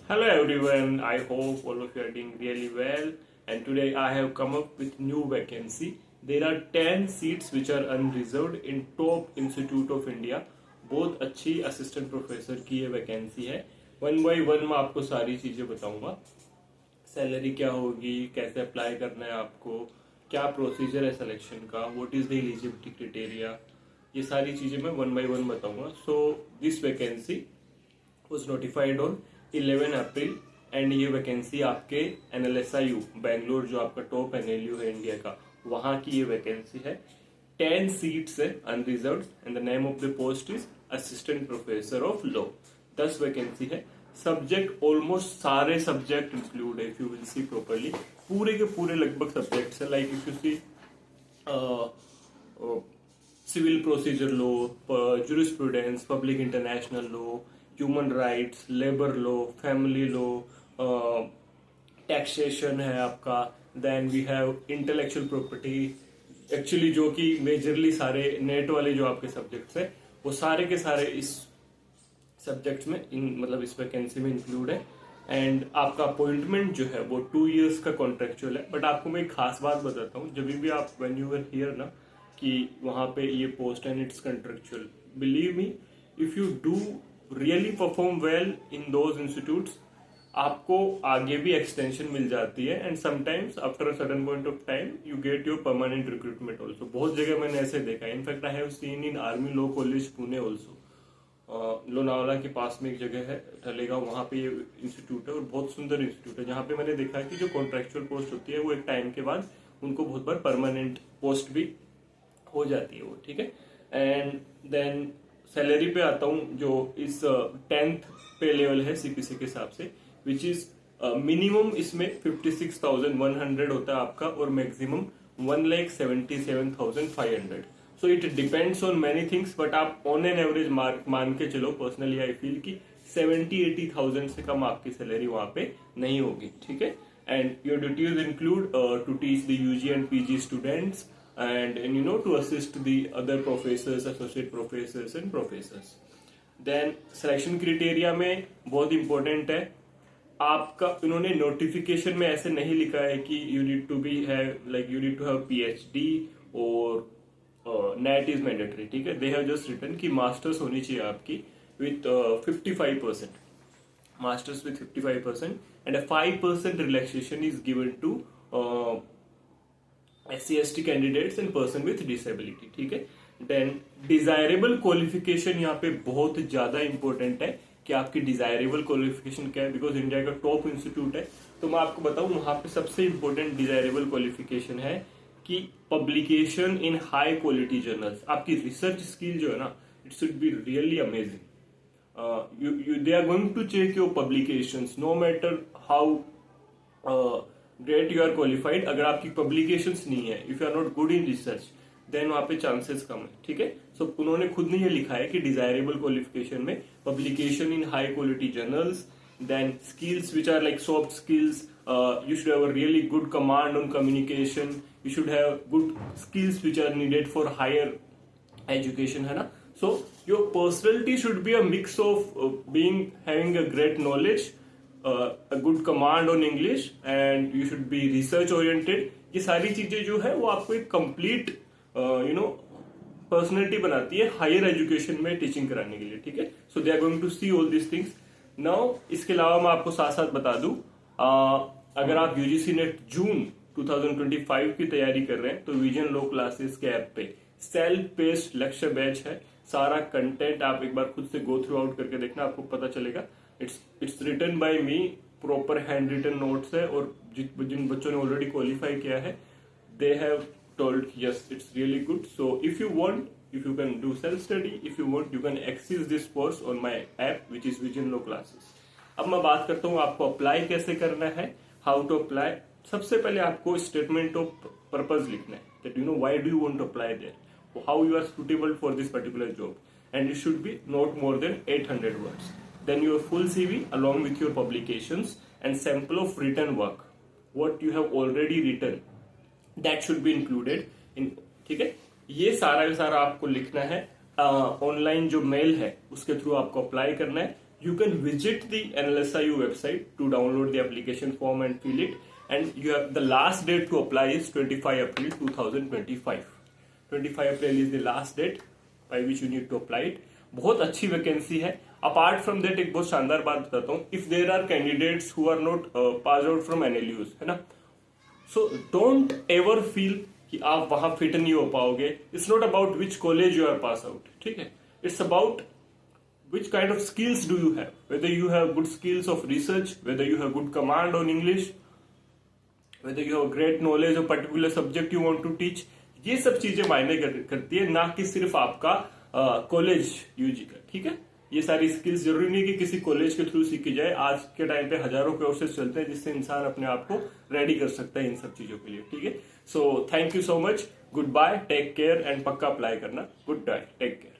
Hello everyone, I hope all of you are doing really well, and today I have come up with new vacancy. There are 10 seats which are unreserved in Top Institute of India. बहुत अच्छी assistant professor की ये vacancy है। One by one मैं आपको सारी चीजें बताऊंगा। सैलरी क्या होगी, कैसे अप्लाई करना है आपको, क्या प्रोसीजर है सिलेक्शन का, what is the eligibility criteria, ये सारी चीजें मैं वन बाय वन बताऊंगा। So this vacancy was notified on 11 April and ये वैकेंसी आपके NLSIU बैंगलोर जो आपका टॉप NLU है इंडिया का, वहां की ये वैकेंसी है। 10 सीट्स है unreserved and the name of the post is assistant professor of law. 10 vacancy है। सब्जेक्ट ऑलमोस्ट सारे सब्जेक्ट इंक्लूड है। If you will see properly पूरे के पूरे लगभग सब्जेक्ट्स है। Like if you see civil procedure law, jurisprudence, public international law, human rights, labour law, family law, taxation है आपका, then we have intellectual property. Actually जो कि मेजरली सारे नेट वाले जो आपके सब्जेक्ट्स है वो सारे के सारे इस सब्जेक्ट्स में मतलब इस वैकेंसी में इंक्लूड है। एंड आपका अपॉइंटमेंट जो है वो 2 इयर्स का कॉन्ट्रेक्चुअल है। बट आपको मैं एक खास बात बताता हूँ, जब भी आप व्हेन यू आर हियर ना कि वहां पे ये post and it's contractual, believe me, if you do really perform well in those institutes, आपको आगे भी एक्सटेंशन मिल जाती है। And sometimes after a certain point of time you get your permanent recruitment also. बहुत जगह मैंने ऐसे देखा है। In fact I have seen in army law college Pune also. Lonavala के पास में एक जगह है ढलेगा, वहां पे ये इंस्टीट्यूट है और बहुत सुंदर इंस्टीट्यूट है, जहाँ पे मैंने देखा है कि जो कॉन्ट्रेक्चुअल पोस्ट होती है वो एक टाइम के बाद उनको बहुत बार परमानेंट पोस्ट भी हो जाती है वो, ठीक है। एंड देन सैलरी पे आता हूँ, जो इस 10th पे लेवल है सीपीसी के हिसाब से, विच इज मिनिमम इसमें 56,100 होता है आपका और maximum 1,77,500। So it depends on many things, but आप ऑन एन एवरेज मान के चलो। पर्सनली आई फील कि 70-80,000 से कम आपकी सैलरी वहां पे नहीं होगी, ठीक है। And your duties include to teach the UG and PG students and you know to assist the other professors, associate professors and professors. Then selection criteria में बहुत important है आपका, इन्होंने नोटिफिकेशन में ऐसे नहीं लिखा है कि you need to be have like you need to have PhD और NET is mandatory, ठीक है। They have just written कि मास्टर्स होनी चाहिए आपकी with 55%, masters with 55% and a 5% relaxation is given to SC/ST candidates and person with disability, ठीक है। Then desirable qualification यहाँ पे बहुत ज्यादा इंपॉर्टेंट है कि आपकी डिजायरेबल क्वालिफिकेशन क्या है, बिकॉज इंडिया का टॉप इंस्टीट्यूट है। तो मैं आपको बताऊं वहां पे सबसे इंपॉर्टेंट डिजायरेबल क्वालिफिकेशन है कि publication in high quality journals. आपकी रिसर्च स्किल जो है ना, it should be really amazing. They are going to check your publications no matter how great you are qualified. अगर आपकी पब्लिकेशंस नहीं है, if you are not good in research, then वहां पे चांसेस कम है, ठीक है। सो उन्होंने खुद ने ये लिखा है कि डिजायरेबल क्वालिफिकेशन में publication in high quality journals, then skills which are like soft skills, you should have a really good command on communication, you should have good skills which are needed for higher education, है ना। So your personality should be a mix of being having a great knowledge, a good command on English and you should be research oriented। ये सारी चीजें जो है वो आपको एक कंप्लीट पर्सनैलिटी बनाती है हायर एजुकेशन में टीचिंग कराने के लिए, ठीक है। So they are going to see all this things now. इसके अलावा मैं आपको साथ साथ बता दूं, अगर आप यूजीसी नेट जून 2025 की तैयारी कर रहे हैं तो विजन लो क्लासेस के ऐप पे सेल्फ पेस्ड लेक्चर बैच है। सारा कंटेंट आप एक बार खुद से गो थ्रू आउट करके देखना, आपको पता चलेगा। It's written by me, proper handwritten notes है और जिन बच्चों ने ऑलरेडी क्वालिफाई किया है they have told yes it's really good. So if you want, if you can do self study, if you want you can access this course on my app which is Vision Law classes. अब मैं बात करता हूँ आपको apply कैसे करना है, how to apply. सबसे पहले आपको स्टेटमेंट ऑफ पर्पज लिखना है, that you know why do you want to apply there, how you are suitable for this particular job, and it should be not more than 800 words. Then your full CV along with your publications and sample of written work, what you have already written, that should be included in, ठीक है। ये सारा का सारा आपको लिखना है। Online जो मेल है उसके थ्रू आपको अप्लाई करना है। you can visit the NLSIU website to download the application form and fill it. And you have the last date to apply is 25 April 2025. 25 April is the last date by which you need to apply it. बहुत अच्छी vacancy है. Apart from that एक बहुत शानदार बात बताता हूँ. If there are candidates who are not pass out from NLUs, है ना, सो डोंट एवर फील कि आप वहां फिट नहीं हो पाओगे. It's not about which college you are pass out, ठीक है. It's about which kind of skills do you have, whether you have good skills of research, whether you have good command on English, whether you have great knowledge of particular subject you want to teach. ये सब चीजें मायने करती है, ना कि सिर्फ आपका कॉलेज यूजी का, ठीक है. ये सारी स्किल्स जरूरी नहीं कि किसी कॉलेज के थ्रू सीखी जाए. आज के टाइम पे हजारों कोर्सेज चलते हैं जिससे इंसान अपने आप को रेडी कर सकता है इन सब चीजों के लिए, ठीक है. So thank you so much, goodbye, take care and पक्का अप्लाई करना. Goodbye, take care.